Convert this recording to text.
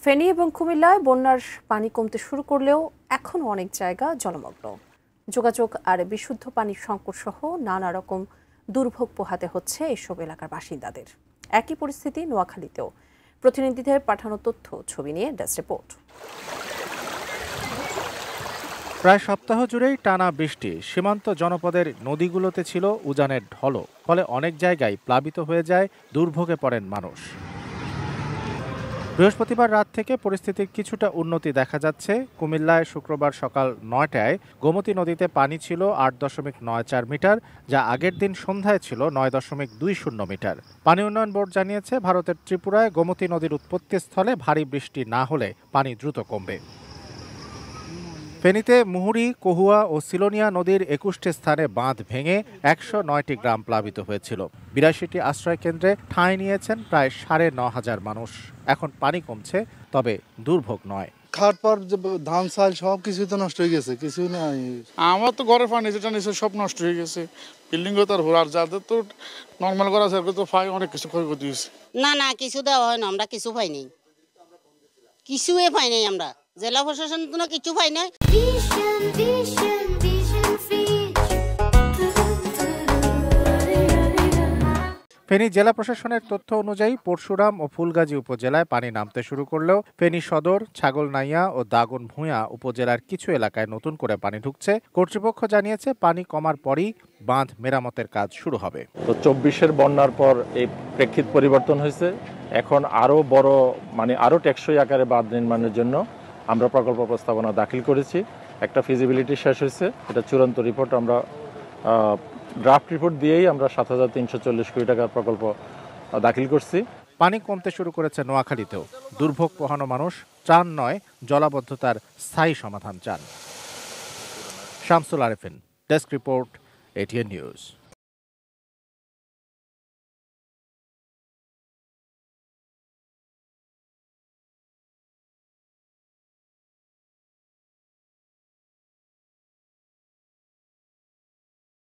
ফেনী এবং কুমিল্লায় বন্যার পানি কমতে শুরু করলেও এখনও অনেক জায়গা জলমগ্ন। যোগাযোগ আর বিশুদ্ধ পানির সংকট সহ নানা রকম দুর্ভোগ পোহাতে হচ্ছে এসব এলাকার বাসিন্দাদের। একই পরিস্থিতি নোয়াখালীতেও। প্রতিনিধিদের পাঠানো তথ্য ছবি নিয়ে ডেস্ক রিপোর্ট। প্রায় সপ্তাহ জুড়েই টানা বৃষ্টি, সীমান্ত জনপদের নদীগুলোতে ছিল উজানের ঢলও, ফলে অনেক জায়গায় প্লাবিত হয়ে যায়, দুর্ভোগে পড়েন মানুষ। বৃহস্পতিবার রাত থেকে পরিস্থিতির কিছুটা উন্নতি দেখা যাচ্ছে। কুমিল্লায় শুক্রবার সকাল ৯টায় গোমতী নদীতে পানি ছিল ৮.৯৪ মিটার, যা আগের দিন সন্ধ্যায় ছিল ৯.২০ মিটার। পানি উন্নয়ন বোর্ড জানিয়েছে, ভারতের ত্রিপুরায় গোমতী নদীর উৎপত্তিস্থলে ভারী বৃষ্টি না হলে পানি দ্রুত কমবে। ফেনীতে মুহুরী, কহুয়া ও সিলোনিয়া নদীর ২১টি স্থানে বাঁধ ভেঙে ১০৯টি গ্রাম প্লাবিত হয়েছিল। ৮২টি আশ্রয় কেন্দ্রে ঠাঁই নিয়েছেন প্রায় ৯,৫০০ মানুষ। এখন পানি কমছে, তবে দুর্ভোগ নয়। খাট পর ধান চাল সব কিছুই তো নষ্ট হয়ে গেছে, কিছুই নাই। আমার তো ঘরের পানি যেটা নিচে সব নষ্ট হয়ে গেছে। বিল্ডিং তো আর যাদের তো নর্মাল করা আছে তো পাই অনেক কিছু ক্ষয়ক্ষতি হয়েছে। না কিছু দেওয়া হয় না, আমরা কিছু পাই নাই, কিছুই পাই নাই। আমরা জেলা প্রশাসন তো কিছু পাই নাই। ফেনী জেলা প্রশাসনের তথ্য অনুযায়ী পরশুরাম ও ফুলগাজী উপজেলায় পানি নামতে শুরু করলেও ফেনী সদর, ছাগলনাইয়া ও দাগনভূঞা উপজেলার কিছু এলাকায় নতুন করে পানি ঢুকছে। কর্তৃপক্ষ জানিয়েছে, পানি কমার পরই বাঁধ মেরামতের কাজ শুরু হবে। তো ২৪-এর বন্যার পর এই প্রেক্ষিত পরিবর্তন হয়েছে। এখন আরো বড় আরো টেকসই আকারে বাঁধ নির্মাণের জন্য আমরা প্রকল্প প্রস্তাবনা দাখিল করেছি। একটা ফিজিবিলিটি শেষ হয়েছে, এটা চূড়ান্ত রিপোর্ট আমরা ড্রাফট রিপোর্ট দিয়েই আমরা ৭,৩৪০ কোটি টাকার প্রকল্প দাখিল করছি। পানি কমতে শুরু করেছে নোয়াখালীতেও। দুর্ভোগ পোহানো মানুষ ত্রাণ নয়, জলাবদ্ধতার স্থায়ী সমাধান চান। Shamsul Arefin, desk report, ATN news.